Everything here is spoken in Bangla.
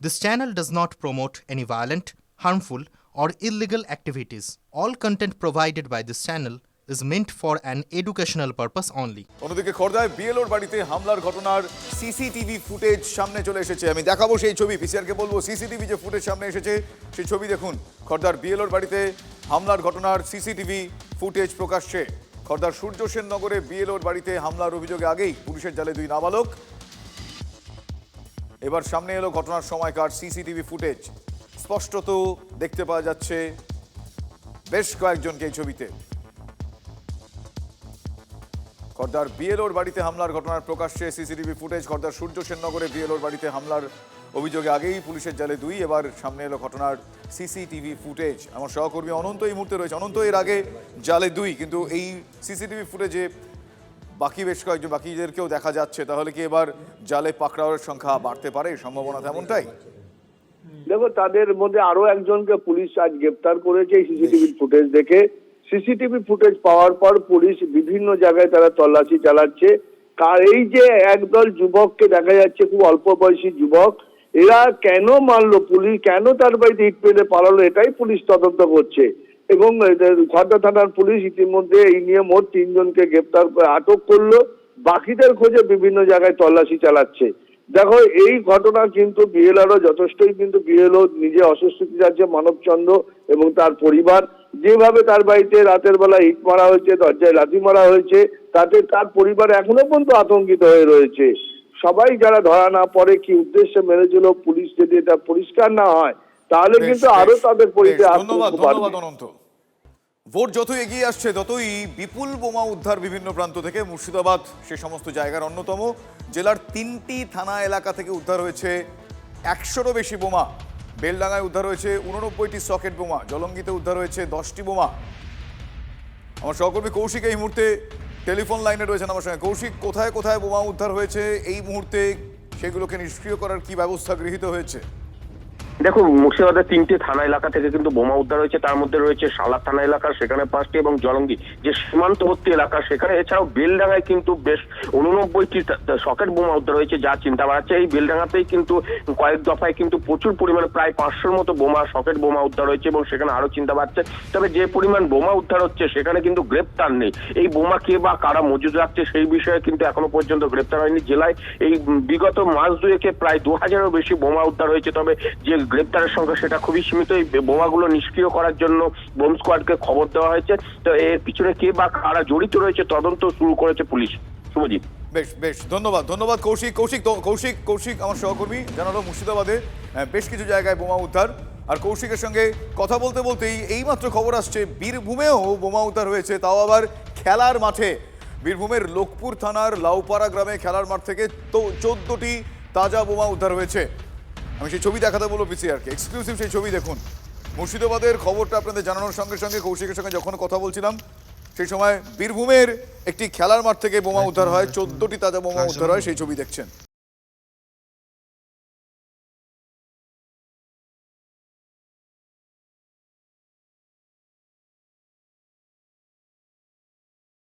This channel does not promote any violent, harmful, or illegal activities. All content provided by this channel is meant for an educational purpose only. অন্যদিকে খোর্ধায় বিএলওর বাড়িতে হামলার ঘটনার সিসিটিভি ফুটেজ সামনে চলে এসেছে। আমি দেখাবো সেই ছবি, পিসিআরকে বলবো সিসিটিভি যে ফুটেজ সামনে এসেছে সেই ছবি দেখুন। খোর্ধার বিএলওর বাড়িতে হামলার ঘটনার সিসিটিভি ফুটেজ প্রকাশ্যে। খোর্ধার সূর্য সেন নগরে বিএলওর বাড়িতে হামলার অভিযোগে আগেই পুলিশের জালে দুই নাবালক। এবার সামনে এলো ঘটনার সময়কার সিসিটিভি ফুটেজ। স্পষ্টত দেখতে পাওয়া যাচ্ছে বেশ কয়েকজনকে এই ছবিতে। খোর্ধার বিএলওর বাড়িতে হামলার ঘটনার প্রকাশ্যে সিসিটিভি ফুটেজ। খোর্ধার সূর্য সেন নগরে বিএলওর বাড়িতে হামলার অভিযোগে আগেই পুলিশের জালে দুই, এবার সামনে এলো ঘটনার সিসিটিভি ফুটেজ। আমার সহকর্মী অনন্ত এই মুহূর্তে রয়েছে। অনন্ত, এর আগে জালে দুই, কিন্তু এই সিসিটিভি ফুটেজে বাকি বেশ কয়েকজন বাকিদেরকেও দেখা যাচ্ছে, তাহলে কি এবার জালে পাকড়াওয়ের সংখ্যা বাড়তে পারে? সম্ভাবনা তেমনটাই। দেখো, তাদের মধ্যে আরো একজনকে পুলিশ আজ গ্রেপ্তার করেছে এই সিসিটিভি ফুটেজ দেখে। সিসিটিভি ফুটেজ পাওয়ার পর পুলিশ বিভিন্ন জায়গায় তারা তল্লাশি চালাচ্ছে। এই যে একদল যুবককে দেখা যাচ্ছে, খুব অল্প বয়সী যুবক, এরা কেন মারলো, পুলিশ কেন তার বাড়িতে ইট পেলে পালালো, এটাই পুলিশ তদন্ত করছে। এবং খোর্ধা থানার পুলিশ ইতিমধ্যে এই নিয়ে মোট 3 জনকে গ্রেপ্তার করে আটক করলো। বাকিদের খোঁজে বিভিন্ন জায়গায় তল্লাশি চালাচ্ছে। দেখো, এই ঘটনা কিন্তু বিএলআরও যথেষ্টই, কিন্তু বিএলও নিজে অস্বস্তিতে যাচ্ছে মানবচন্দ্র এবং তার পরিবার। যেভাবে তার বাড়িতে রাতের বেলা ইট মারা হয়েছে, দরজায় লাথি মারা হয়েছে, তাতে তার পরিবার এখনো পর্যন্ত আতঙ্কিত হয়ে রয়েছে। সবাই যারা ধরা না পড়ে কি উদ্দেশ্যে মেরেছিল, পুলিশ যদি এটা পরিষ্কার না হয় তাহলে কিন্তু আরো তাদের পরিচয়। ধন্যবাদ অনন্ত। ভোট যতই এগিয়ে আসছে ততই বিপুল বোমা উদ্ধার বিভিন্ন প্রান্ত থেকে। মুর্শিদাবাদ সে সমস্ত জায়গার অন্যতম। জেলার 3টি থানা এলাকা থেকে উদ্ধার হয়েছে 100-রও বেশি বোমা। বেলডাঙ্গায় উদ্ধার হয়েছে 89টি সকেট বোমা। জলঙ্গিতে উদ্ধার হয়েছে 10টি বোমা। আমার সহকর্মী কৌশিক এই মুহূর্তে টেলিফোন লাইনে রয়েছেন আমার সঙ্গে। কৌশিক, কোথায় কোথায় বোমা উদ্ধার হয়েছে এই মুহূর্তে, সেগুলোকে নিষ্ক্রিয় করার কি ব্যবস্থা গৃহীত হয়েছে? দেখো, মুর্শিদাবাদের 3টে থানা এলাকা থেকে কিন্তু বোমা উদ্ধার হয়েছে। তার মধ্যে রয়েছে সালার থানা এলাকা, সেখানে 5টি, এবং জলঙ্গি যে সীমান্তবর্তী এলাকা সেখানে। এছাড়াও বেলডাঙ্গায় কিন্তু বেশ 89টি সকেট বোমা উদ্ধার হয়েছে, যা চিন্তা বাড়াচ্ছে। এই বেলডাঙ্গাতেই কিন্তু কয়েক দফায় কিন্তু প্রচুর পরিমাণে প্রায় 500-র মতো বোমা, সকেট বোমা উদ্ধার হয়েছে, এবং সেখানে আরো চিন্তা বাড়ছে। তবে যে পরিমাণ বোমা উদ্ধার হচ্ছে সেখানে কিন্তু গ্রেপ্তার নেই। এই বোমা কে বা কারা মজুদ রাখছে সেই বিষয়ে কিন্তু এখনো পর্যন্ত গ্রেপ্তার হয়নি। জেলায় এই বিগত মাস দুয়েকে প্রায় 2000-এরও বেশি বোমা উদ্ধার হয়েছে, তবে যে গ্রেপ্তারের সংখ্যা সেটা খুবই সীমিত। এই বোমাগুলো নিষ্ক্রিয় করার জন্য বোম স্কোয়াডকে খবর দেওয়া হয়েছে। তো এর পিছনে কে বা কারা জড়িত রয়েছে তদন্ত শুরু করেছে পুলিশ। শুভজিৎ, বেশ ধন্যবাদ কৌশিক আমার সহকর্মী জানালো মুর্শিদাবাদে বেশ কিছু জায়গায় বোমা উদ্ধার। আর কৌশিকের সঙ্গে কথা বলতে বলতেই এইমাত্র খবর আসছে বীরভূমেও বোমা উদ্ধার হয়েছে, তাও আবার খেলার মাঠে। বীরভূমের লোকপুর থানার লাউপাড়া গ্রামে খেলার মাঠ থেকে 14টি তাজা বোমা উদ্ধার হয়েছে। আমি সেই ছবি দেখাতে বলবো পিসিআরকে, এক্সক্লুসিভ সেই ছবি দেখুন। মুর্শিদাবাদের খবরটা আপনাদের জানানোর সঙ্গে সঙ্গে কৌশিকের সঙ্গে যখন কথা বলছিলাম সেই সময় বীরভূমের একটি খেলার মাঠ থেকে বোমা উদ্ধার হয়, 14টি তাজা বোমা উদ্ধার হয়, সেই ছবি দেখছেন।